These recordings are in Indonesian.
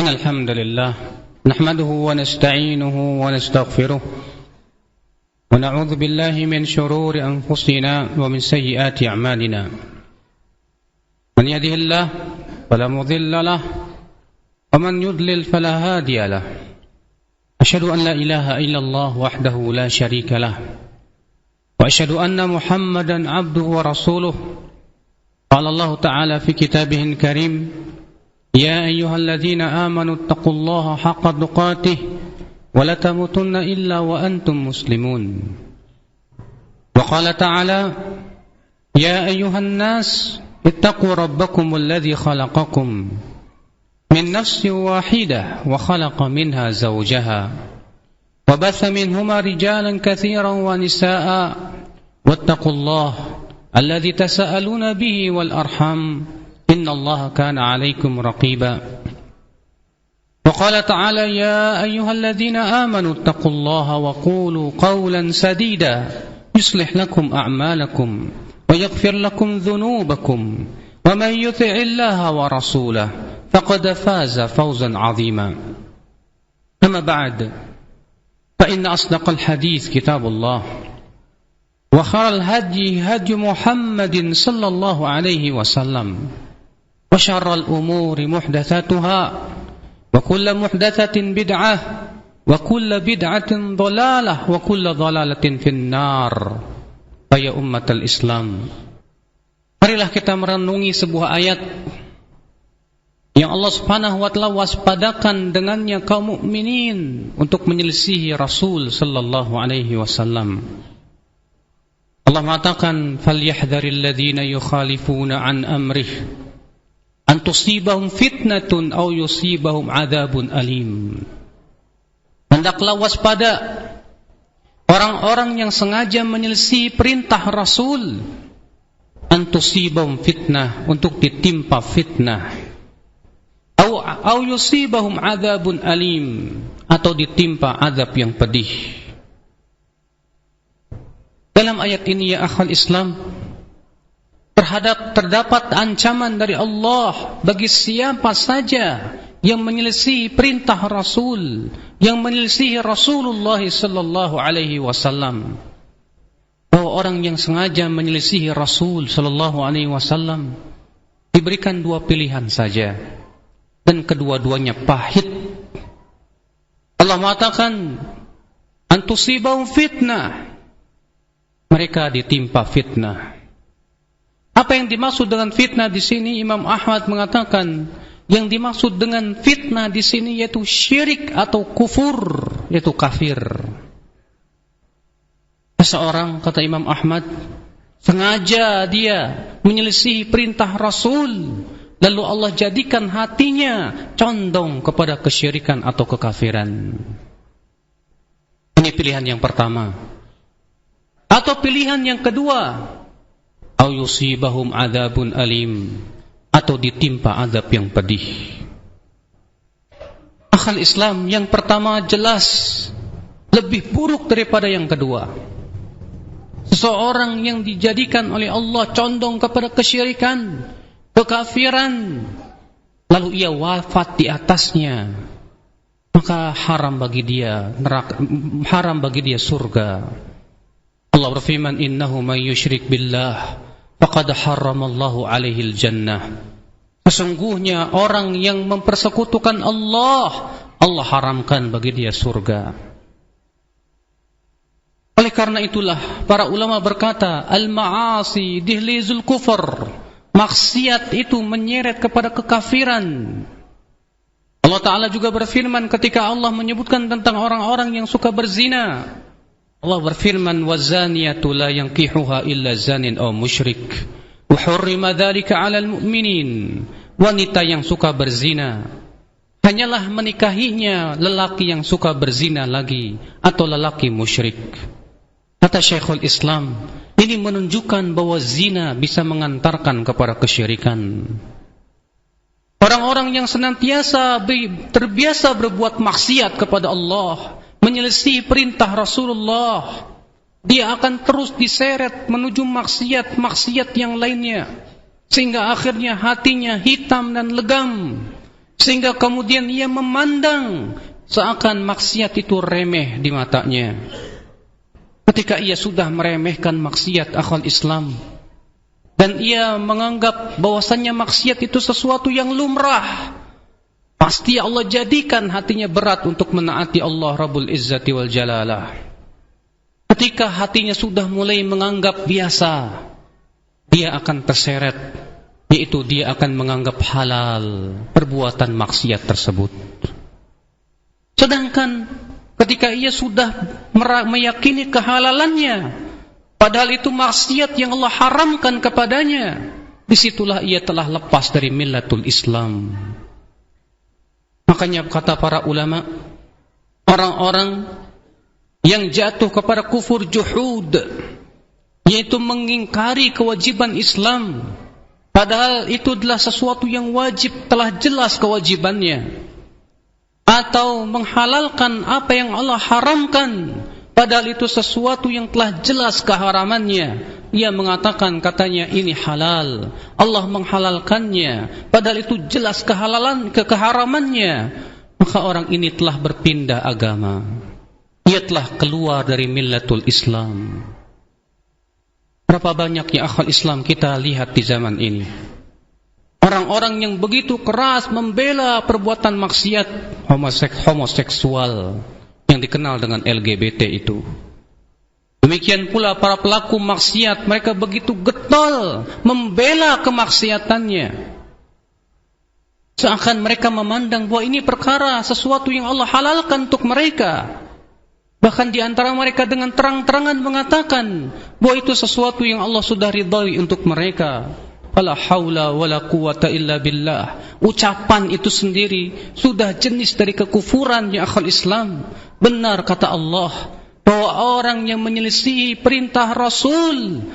إن الحمد لله نحمده ونستعينه ونستغفره ونعوذ بالله من شرور أنفسنا ومن سيئات أعمالنا من يهده الله فلا مضل له ومن يضلل فلا هادي له أشهد أن لا إله إلا الله وحده لا شريك له وأشهد أن محمدا عبده ورسوله قال الله تعالى في كتابه الكريم يا أيها الذين آمنوا اتقوا الله حق تقاته ولا تموتن إلا وأنتم مسلمون وقال تعالى يا أيها الناس اتقوا ربكم الذي خلقكم من نفس واحدة وخلق منها زوجها وبث منهما رجالا كثيرا ونساء واتقوا الله الذي تساءلون به والأرحام إن الله كان عليكم رقيبا وقال تعالى يا أيها الذين آمنوا اتقوا الله وقولوا قولا سديدا يصلح لكم أعمالكم ويغفر لكم ذنوبكم ومن يطع الله ورسوله فقد فاز فوزا عظيما أما بعد فإن أصدق الحديث كتاب الله وخير الهدي هدي محمد صلى الله عليه وسلم وشر الأمور محدثاتها وكل محدثة بدعة وكل بدعة ضلالة وكل ضلالة في النار. Ya ummatal Islam, marilah kita merenungi sebuah ayat yang Allah Subhanahu wa taala waspadakan dengannya kaum mukminin untuk menyelisihi Rasul sallallahu alaihi wasallam. Allah mengatakan falyahdharil ladzina yukhalifuna an amrih an tusibahum fitnatun aw yusibahum adzabun alim. Hendaklah waspada orang-orang yang sengaja menyelisih perintah Rasul an tusibahum fitnah, untuk ditimpa fitnah, au yusibahum adzabun alim, atau ditimpa azab yang pedih. Dalam ayat ini ya akhwal Islam, terdapat ancaman dari Allah bagi siapa saja yang menyelisih perintah Rasul, yang menyelisih Rasulullah sallallahu alaihi wasallam. Bahwa orang yang sengaja menyelisih Rasul sallallahu alaihi wasallam diberikan dua pilihan saja, dan kedua-duanya pahit. Allah mengatakan antusibahum fitnah, mereka ditimpa fitnah. Apa yang dimaksud dengan fitnah di sini? Imam Ahmad mengatakan yang dimaksud dengan fitnah di sini yaitu syirik atau kufur, yaitu kafir. Seseorang, kata Imam Ahmad, sengaja dia menyelisih perintah Rasul, lalu Allah jadikan hatinya condong kepada kesyirikan atau kekafiran. Ini pilihan yang pertama. Atau pilihan yang kedua, au yusibahum adzabun alim, atau ditimpa azab yang pedih. Akhal Islam, yang pertama jelas lebih buruk daripada yang kedua. Seseorang yang dijadikan oleh Allah condong kepada kesyirikan, kekafiran, lalu ia wafat di atasnya, maka haram bagi dia neraka, haram bagi dia surga. Allah berfirman innahu may yusyrik billah faqad harramallahu alaihil jannah. Sesungguhnya orang yang mempersekutukan Allah, Allah haramkan bagi dia surga. Oleh karena itulah para ulama berkata al-ma'asi dihlizul kufur, maksiat itu menyeret kepada kekafiran. Allah Ta'ala juga berfirman ketika Allah menyebutkan tentang orang-orang yang suka berzina, Allah berfirman wazaniyatu la yankihuha illa zanin aw musyrik wa hurrima dzalika 'alal mu'minin. Wanita yang suka berzina hanyalah menikahinya lelaki yang suka berzina lagi atau lelaki musyrik. Kata Syekhul Islam, ini menunjukkan bahwa zina bisa mengantarkan kepada kesyirikan. Orang-orang yang senantiasa terbiasa berbuat maksiat kepada Allah, menyelisih perintah Rasulullah, dia akan terus diseret menuju maksiat-maksiat yang lainnya, sehingga akhirnya hatinya hitam dan legam, sehingga kemudian ia memandang seakan maksiat itu remeh di matanya. Ketika ia sudah meremehkan maksiat akhwal Islam, dan ia menganggap bahwasannya maksiat itu sesuatu yang lumrah, pasti Allah jadikan hatinya berat untuk menaati Allah Rabbul Izzati wal Jalalah. Ketika hatinya sudah mulai menganggap biasa, dia akan terseret, yaitu dia akan menganggap halal perbuatan maksiat tersebut. Sedangkan ketika ia sudah meyakini kehalalannya, padahal itu maksiat yang Allah haramkan kepadanya, disitulah ia telah lepas dari millatul Islam. Makanya kata para ulama, orang-orang yang jatuh kepada kufur juhud, yaitu mengingkari kewajiban Islam, padahal itu adalah sesuatu yang wajib, telah jelas kewajibannya, atau menghalalkan apa yang Allah haramkan, padahal itu sesuatu yang telah jelas keharamannya. Ia mengatakan, katanya ini halal, Allah menghalalkannya, padahal itu jelas keharamannya. Maka orang ini telah berpindah agama, ia telah keluar dari millatul Islam. Berapa banyak ya akhwal Islam kita lihat di zaman ini, orang-orang yang begitu keras membela perbuatan maksiat homoseksual yang dikenal dengan LGBT itu. Demikian pula para pelaku maksiat, mereka begitu getol membela kemaksiatannya, seakan mereka memandang bahwa ini perkara sesuatu yang Allah halalkan untuk mereka. Bahkan di antara mereka dengan terang-terangan mengatakan bahwa itu sesuatu yang Allah sudah ridhai untuk mereka. Fala haula wala quwata illa billah. Ucapan itu sendiri sudah jenis dari kekufuran ya akhwal Islam. Benar kata Allah bahwa orang yang menyelisihi perintah Rasul,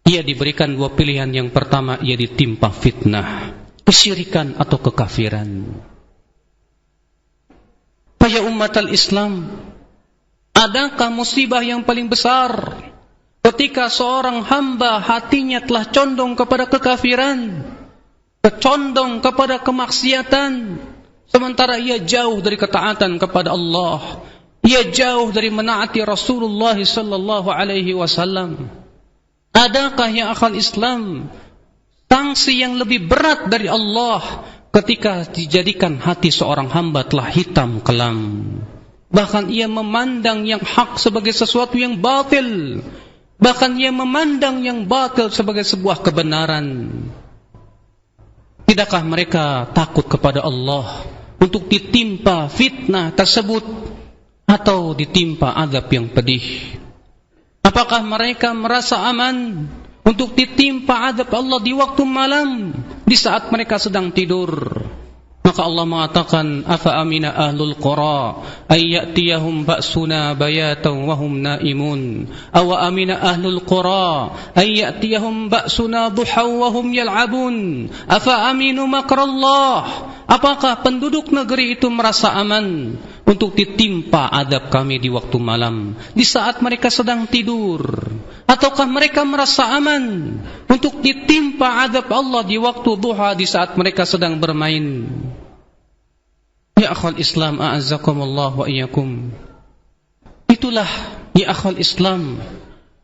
ia diberikan dua pilihan. Yang pertama, ia ditimpa fitnah, kesyirikan atau kekafiran. Ya umatal Islam, adakah musibah yang paling besar ketika seorang hamba hatinya telah condong kepada kekafiran, condong kepada kemaksiatan, sementara ia jauh dari ketaatan kepada Allah, ia jauh dari menaati Rasulullah sallallahu alaihi wasallam. Adakah ya akhwal Islam sanksi yang lebih berat dari Allah ketika dijadikan hati seorang hamba telah hitam kelam, bahkan ia memandang yang hak sebagai sesuatu yang batil, bahkan ia memandang yang batil sebagai sebuah kebenaran? Tidakkah mereka takut kepada Allah untuk ditimpa fitnah tersebut atau ditimpa azab yang pedih? Apakah mereka merasa aman untuk ditimpa azab Allah di waktu malam, di saat mereka sedang tidur? Maka Allah mengatakan, afa amina ahlul qura ay ya'tiyahum ba'suna bayatan wa hum naimun, aw amina ahlul qura ay ya'tiyahum ba'suna duhaw wa hum yal'abun, afa aminu makrallah. Apakah penduduk negeri itu merasa aman untuk ditimpa adab kami di waktu malam, di saat mereka sedang tidur? Ataukah mereka merasa aman untuk ditimpa adab Allah di waktu duha, di saat mereka sedang bermain? Ya akhwal Islam, a'azzakumullah wa iyyakum. Itulah ya akhwal Islam,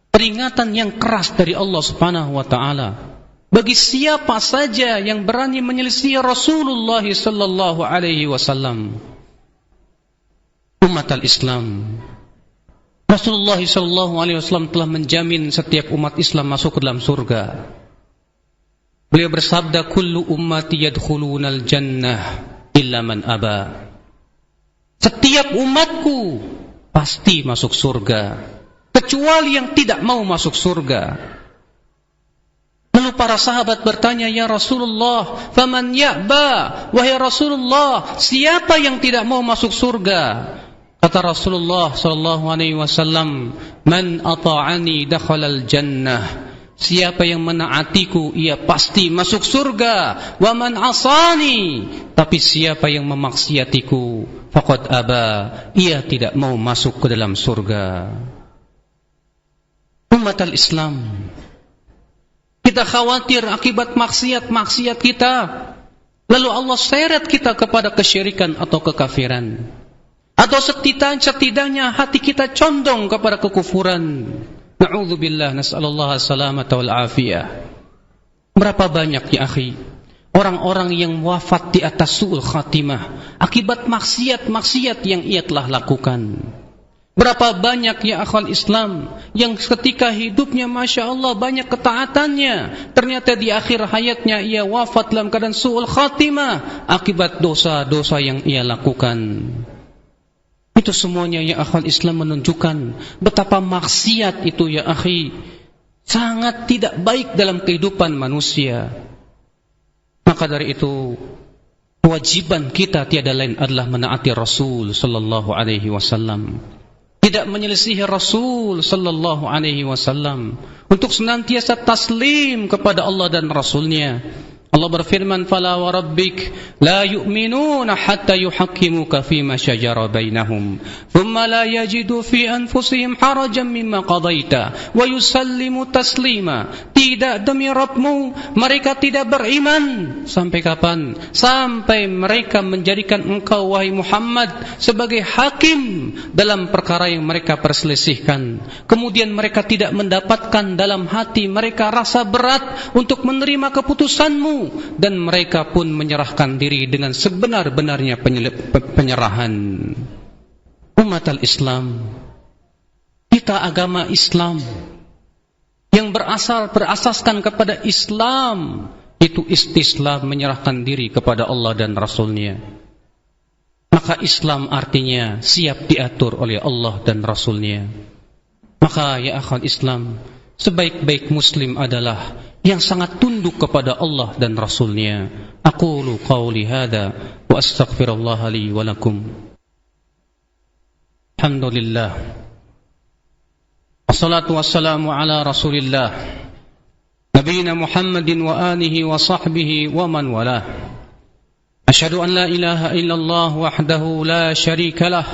peringatan yang keras dari Allah Subhanahu wa taala bagi siapa saja yang berani menyelisih Rasulullah sallallahu alaihi wasallam. Umat al-Islam, Rasulullah sallallahu alaihi wasallam telah menjamin setiap umat Islam masuk ke dalam surga. Beliau bersabda, kullu ummati yadkhulunal jannah illa man aba. Setiap umatku pasti masuk surga, kecuali yang tidak mau masuk surga. Lalu para sahabat bertanya, ya Rasulullah, faman ya'ba? Wahai Rasulullah, siapa yang tidak mau masuk surga? Kata Rasulullah sallallahu alaihi wasallam, man ata'ani dakhalal jannah. Siapa yang menaatiku, ia pasti masuk surga. Wa man asani, tapi siapa yang memaksiatiku, faqad aba, ia tidak mau masuk ke dalam surga. Umat al-Islam, kita khawatir akibat maksiat-maksiat kita, lalu Allah seret kita kepada kesyirikan atau kekafiran, atau setidaknya hati kita condong kepada kekufuran. Na'udzubillah, nas'alullah salamata wal afiyah. Berapa banyak ya akhi orang-orang yang wafat di atas su'ul khatimah akibat maksiat-maksiat yang ia telah lakukan. Berapa banyak ya akhwal Islam yang ketika hidupnya Masya Allah banyak ketaatannya, ternyata di akhir hayatnya ia wafat dalam keadaan su'ul khatimah akibat dosa-dosa yang ia lakukan. Itu semuanya ya akhwal Islam menunjukkan betapa maksiat itu ya akhi sangat tidak baik dalam kehidupan manusia. Maka dari itu kewajiban kita tiada lain adalah menaati Rasul sallallahu alaihi wasallam, tidak menyelisihi Rasul sallallahu alaihi wasallam, untuk senantiasa taslim kepada Allah dan Rasulnya. Allah berfirman, "Fala wa rabbik la yu'minuna hatta yuhakkimuka fima shajara bainahum, thumma la yajidu fi anfusihim harajan mimma qadaita wa yusallimu taslima." Tidak, demi Rabbmu, mereka tidak beriman. Sampai kapan? Sampai mereka menjadikan engkau wahai Muhammad sebagai hakim dalam perkara yang mereka perselisihkan. Kemudian mereka tidak mendapatkan dalam hati mereka rasa berat untuk menerima keputusanmu, dan mereka pun menyerahkan diri dengan sebenar-benarnya penyerahan. Umat al-Islam, kita agama Islam yang berasaskan kepada Islam, itu istislam, menyerahkan diri kepada Allah dan Rasulnya. Maka Islam artinya siap diatur oleh Allah dan Rasulnya. Maka ya akhwat Islam, sebaik-baik Muslim adalah yang sangat tunduk kepada Allah dan Rasulnya. Aqulu qawli hadha wa astaghfirullah li wa lakum. Alhamdulillah, wassalatu wassalamu ala Rasulillah nabiyina Muhammadin wa alihi wa sahbihi wa man walah. Asyhadu an la ilaha illallah wahdahu la syarika lah,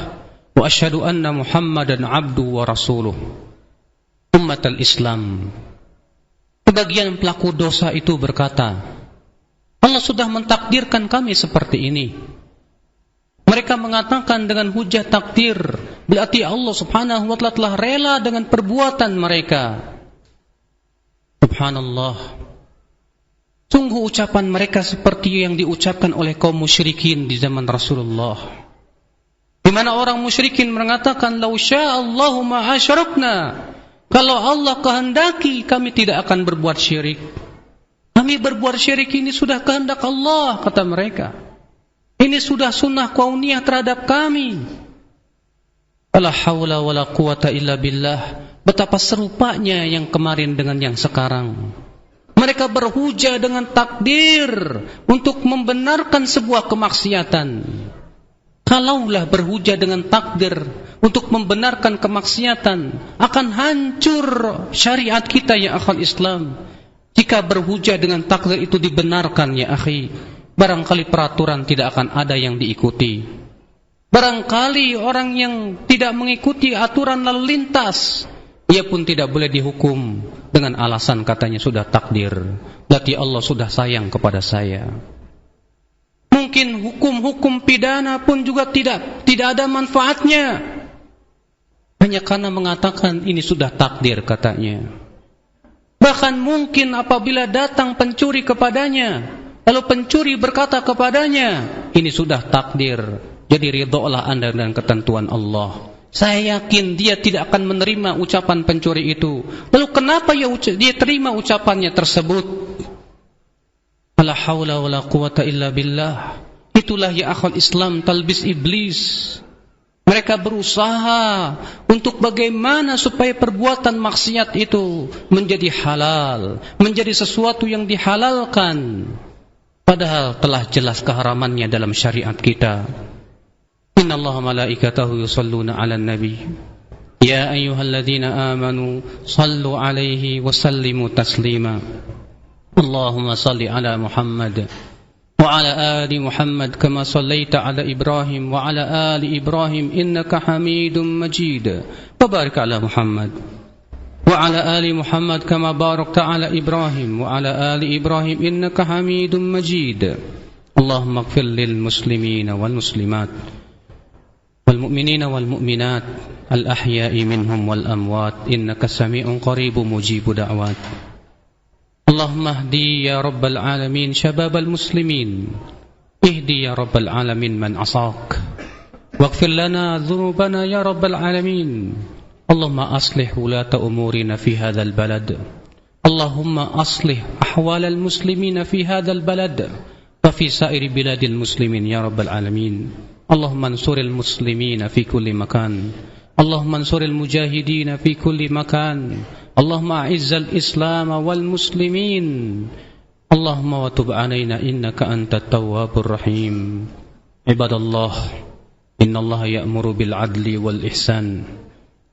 wa asyhadu anna Muhammadan abduhu wa rasuluh. Ummatal Islam, sebagian pelaku dosa itu berkata, Allah sudah mentakdirkan kami seperti ini. Mereka mengatakan dengan hujah takdir, berarti Allah subhanahu wa ta'ala telah rela dengan perbuatan mereka. Subhanallah, sungguh ucapan mereka seperti yang diucapkan oleh kaum musyrikin di zaman Rasulullah, di mana orang musyrikin mengatakan, "Lau sya'allahu ma asyrakna." Kalau Allah kehendaki, kami tidak akan berbuat syirik. Kami berbuat syirik ini sudah kehendak Allah, kata mereka. Ini sudah sunnah kauniyah terhadap kami. La haula wala quwata illa billah. Betapa serupanya yang kemarin dengan yang sekarang. Mereka berhujah dengan takdir untuk membenarkan sebuah kemaksiatan. Kalaulah berhujah dengan takdir untuk membenarkan kemaksiatan, akan hancur syariat kita ya akhwal Islam. Jika berhujah dengan takdir itu dibenarkan ya akhi, barangkali peraturan tidak akan ada yang diikuti. Barangkali orang yang tidak mengikuti aturan lalu lintas, ia pun tidak boleh dihukum dengan alasan katanya sudah takdir, berarti Allah sudah sayang kepada saya. Mungkin hukum-hukum pidana pun juga tidak ada manfaatnya, hanya karena mengatakan ini sudah takdir katanya. Bahkan mungkin apabila datang pencuri kepadanya, lalu pencuri berkata kepadanya, ini sudah takdir, jadi ridholah anda dengan ketentuan Allah. Saya yakin dia tidak akan menerima ucapan pencuri itu. Lalu kenapa dia terima ucapannya tersebut? La haula wala quwata illa billah. Itulah ya akhwal Islam talbis iblis. Mereka berusaha untuk bagaimana supaya perbuatan maksiat itu menjadi halal, menjadi sesuatu yang dihalalkan, padahal telah jelas keharamannya dalam syariat kita. Innallaha malaikatahu yusalluna 'alan nabi. Ya ayyuhalladzina amanu sallu 'alaihi wa sallimu taslima. Allahumma salli 'ala Muhammad wa 'ala ali Muhammad kama sallaita 'ala Ibrahim wa 'ala ali Ibrahim innaka Hamidum Majid. Wa barik 'ala Muhammad wa 'ala ali Muhammad kama barakta 'ala Ibrahim wa 'ala ali Ibrahim innaka Hamidum Majid. اللهم اغفر للمسلمين والمسلمات والمؤمنين والمؤمنات الأحياء منهم والأموات إنك سميع قريب مجيب دعوات. اللهم اهدي يا رب العالمين شباب المسلمين، اهدي يا رب العالمين من عصاك، واغفر لنا ذنوبنا يا رب العالمين. اللهم أصلح ولاة أمورنا في هذا البلد، اللهم أصلح أحوال المسلمين في هذا البلد وفي سائر بلاد المسلمين يا رب العالمين. اللهم انصر المسلمين في كل مكان، اللهم انصر المجاهدين في كل مكان، اللهم أعز الإسلام والمسلمين. اللهم وتب علينا إنك أنت التواب الرحيم. عباد الله، إن الله يأمر بالعدل والإحسان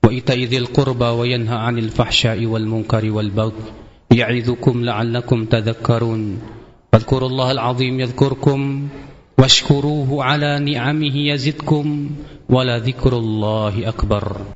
وإيتاء ذي القربى وينهى عن الفحشاء والمنكر والبغي يعظكم لعلكم تذكرون. فاذكروا الله العظيم يذكركم واشكروه على نعمه يزدكم ولذكر الله أكبر.